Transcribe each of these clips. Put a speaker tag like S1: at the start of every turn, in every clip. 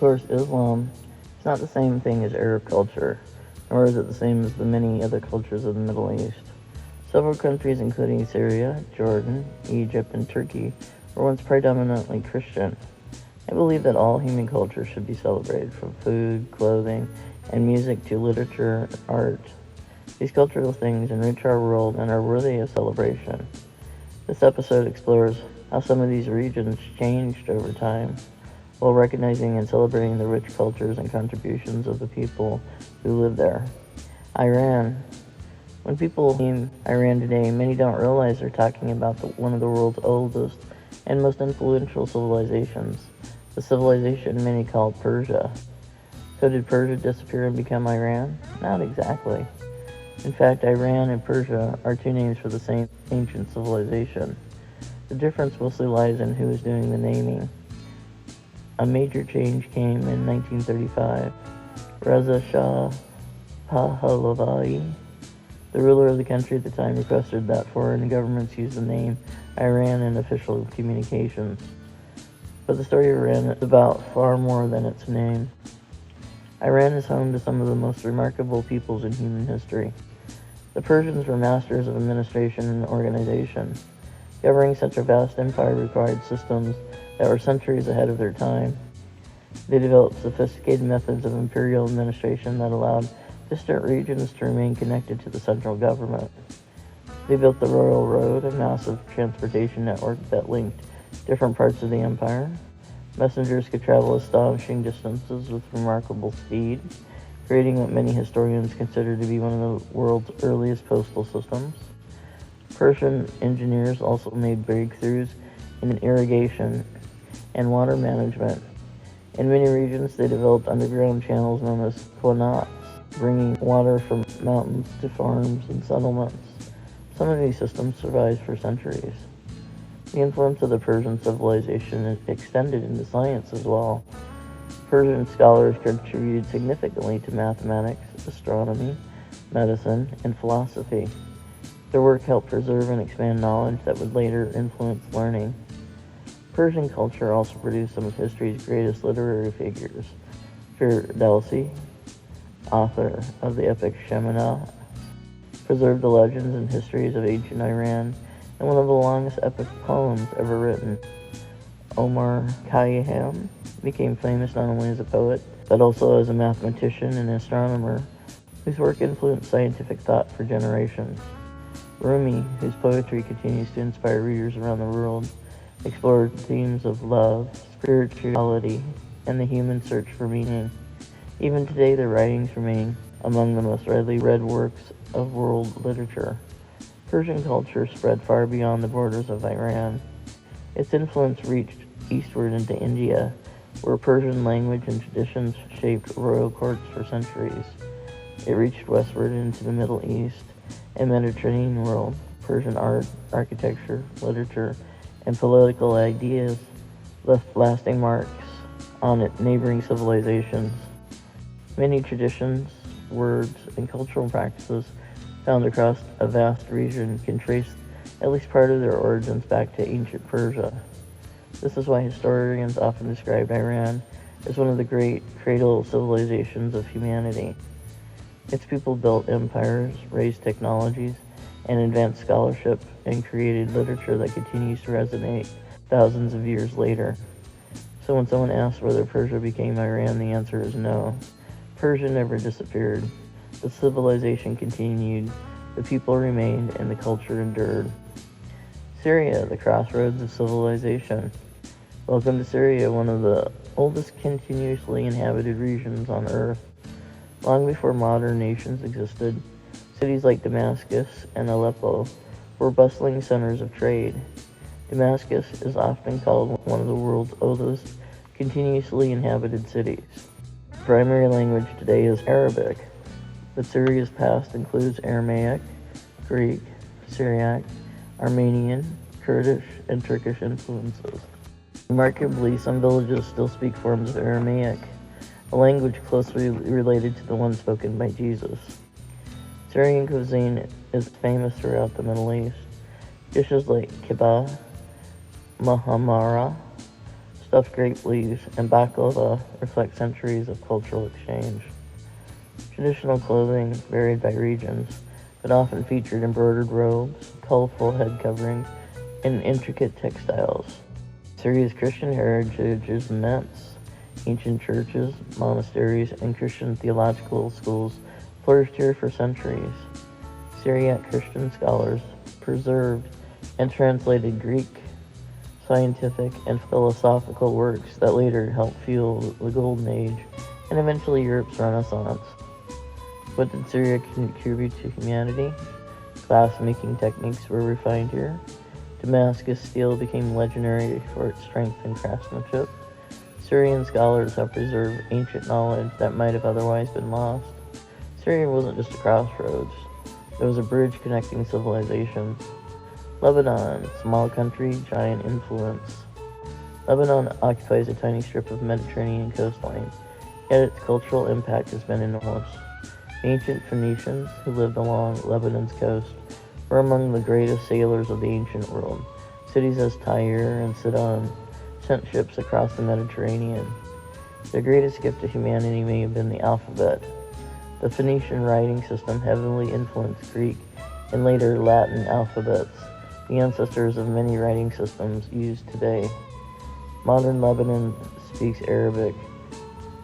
S1: course, Islam is not the same thing as Arab culture, nor is it the same as the many other cultures of the Middle East. Several countries, including Syria, Jordan, Egypt, and Turkey, were once predominantly Christian. I believe that all human culture should be celebrated, from food, clothing, and music to literature and art. These cultural things enrich our world and are worthy of celebration. This episode explores how some of these regions changed over time, while recognizing and celebrating the rich cultures and contributions of the people who live there. Iran. When people name Iran today, many don't realize they're talking about one of the world's oldest and most influential civilizations, the civilization many call Persia. So did Persia disappear and become Iran? Not exactly. In fact, Iran and Persia are two names for the same ancient civilization. The difference mostly lies in who is doing the naming. A major change came in 1935. Reza Shah Pahlavi, the ruler of the country at the time, requested that foreign governments use the name Iran in official communications. But the story of Iran is about far more than its name. Iran is home to some of the most remarkable peoples in human history. The Persians were masters of administration and organization. Governing such a vast empire required systems that were centuries ahead of their time. They developed sophisticated methods of imperial administration that allowed distant regions to remain connected to the central government. They built the Royal Road, a massive transportation network that linked different parts of the empire. Messengers could travel astonishing distances with remarkable speed, creating what many historians consider to be one of the world's earliest postal systems. Persian engineers also made breakthroughs in irrigation and water management. In many regions, they developed underground channels known as qanats, bringing water from mountains to farms and settlements. Some of these systems survived for centuries. The influence of the Persian civilization extended into science as well. Persian scholars contributed significantly to mathematics, astronomy, medicine, and philosophy. Their work helped preserve and expand knowledge that would later influence learning. Persian culture also produced some of history's greatest literary figures. Ferdowsi, author of the epic Shemina, preserved the legends and histories of ancient Iran and one of the longest epic poems ever written. Omar Khayyam became famous not only as a poet, but also as a mathematician and astronomer, whose work influenced scientific thought for generations. Rumi, whose poetry continues to inspire readers around the world, explored themes of love, spirituality, and the human search for meaning. Even today, their writings remain among the most widely read works of world literature. Persian culture spread far beyond the borders of Iran. Its influence reached eastward into India, where Persian language and traditions shaped royal courts for centuries. It reached westward into the Middle East and Mediterranean world. Persian art, architecture, literature, and political ideas left lasting marks on neighboring civilizations. Many traditions, words, and cultural practices found across a vast region can trace at least part of their origins back to ancient Persia. This is why historians often describe Iran as one of the great cradle civilizations of humanity. Its people built empires, raised technologies, and advanced scholarship, and created literature that continues to resonate thousands of years later. So when someone asks whether Persia became Iran, the answer is no. Persia never disappeared. The civilization continued, the people remained, and the culture endured. Syria, the crossroads of civilization. Welcome to Syria, one of the oldest continuously inhabited regions on Earth. Long before modern nations existed, cities like Damascus and Aleppo were bustling centers of trade. Damascus is often called one of the world's oldest continuously inhabited cities. The primary language today is Arabic, but Syria's past includes Aramaic, Greek, Syriac, Armenian, Kurdish, and Turkish influences. Remarkably, some villages still speak forms of Aramaic, a language closely related to the one spoken by Jesus. Syrian cuisine is famous throughout the Middle East. Dishes like kibbeh, mahamara, Stuffed grape leaves and baklava reflect centuries of cultural exchange. Traditional clothing varied by regions, but often featured embroidered robes, colorful head coverings, and intricate textiles. Syria's Christian heritage is immense. Ancient churches, monasteries, and Christian theological schools flourished here for centuries. Syriac Christian scholars preserved and translated Greek, scientific, and philosophical works that later helped fuel the Golden Age and eventually Europe's Renaissance. What did Syria contribute to humanity? Glass-making techniques were refined here. Damascus steel became legendary for its strength and craftsmanship. Syrian scholars have preserved ancient knowledge that might have otherwise been lost. Syria wasn't just a crossroads. It was a bridge connecting civilizations. Lebanon, small country, giant influence. Lebanon occupies a tiny strip of Mediterranean coastline, yet its cultural impact has been enormous. The ancient Phoenicians, who lived along Lebanon's coast, were among the greatest sailors of the ancient world. Cities as Tyre and Sidon sent ships across the Mediterranean. Their greatest gift to humanity may have been the alphabet. The Phoenician writing system heavily influenced Greek and later Latin alphabets, the ancestors of many writing systems used today. Modern Lebanon speaks Arabic,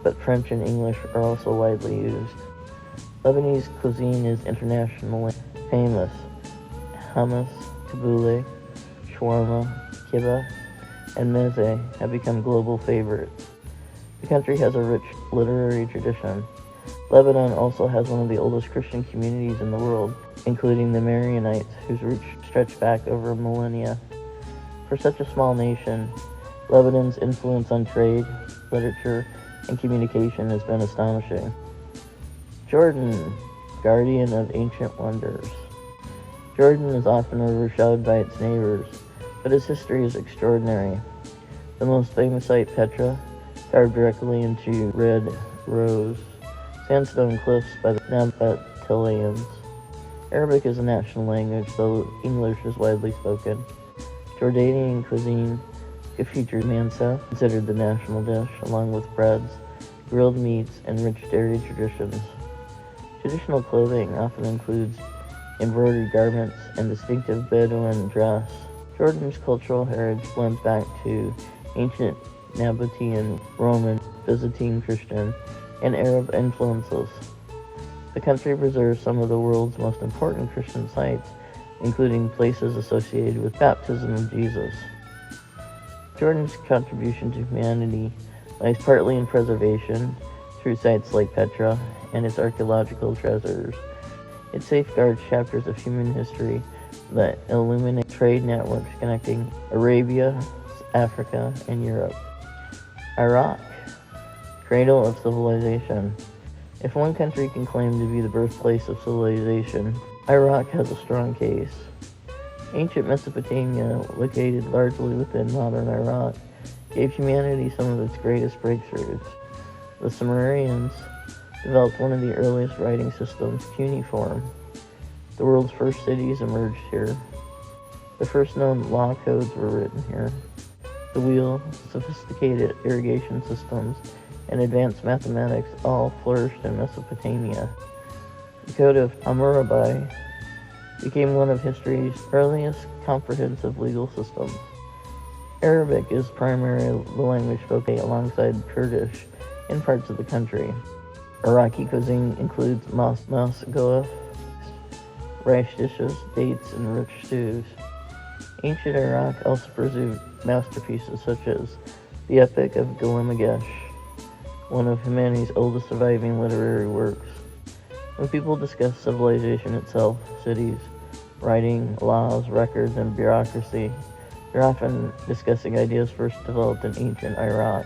S1: but French and English are also widely used. Lebanese cuisine is internationally famous. Hummus, tabbouleh, shawarma, kibbeh, and meze have become global favorites. The country has a rich literary tradition. Lebanon also has one of the oldest Christian communities in the world, including the Maronites, whose roots stretch back over millennia. For such a small nation, Lebanon's influence on trade, literature, and communication has been astonishing. Jordan, guardian of ancient wonders. Jordan is often overshadowed by its neighbors, but its history is extraordinary. The most famous site, Petra, carved directly into red rose, sandstone cliffs by the Nabateans. Arabic is a national language, though English is widely spoken. Jordanian cuisine features mansa, considered the national dish, along with breads, grilled meats, and rich dairy traditions. Traditional clothing often includes embroidered garments and distinctive Bedouin dress. Jordan's cultural heritage blends back to ancient Nabatean, Roman, Byzantine Christian, and Arab influences. The country preserves some of the world's most important Christian sites, including places associated with baptism of Jesus. Jordan's contribution to humanity lies partly in preservation through sites like Petra and its archaeological treasures. It safeguards chapters of human history that illuminate trade networks connecting Arabia, Africa, and Europe. Iraq, cradle of civilization. If one country can claim to be the birthplace of civilization, Iraq has a strong case. Ancient Mesopotamia, located largely within modern Iraq, gave humanity some of its greatest breakthroughs. The Sumerians developed one of the earliest writing systems, cuneiform. The world's first cities emerged here. The first known law codes were written here. The wheel, sophisticated irrigation systems, and advanced mathematics all flourished in Mesopotamia. The Code of Hammurabi became one of history's earliest comprehensive legal systems. Arabic is primarily the language spoken alongside Kurdish in parts of the country. Iraqi cuisine includes masgoaf, rice dishes, dates, and rich stews. Ancient Iraq also preserved masterpieces such as the Epic of Gilgamesh, one of humanity's oldest surviving literary works. When people discuss civilization itself, cities, writing, laws, records, and bureaucracy, they're often discussing ideas first developed in ancient Iraq.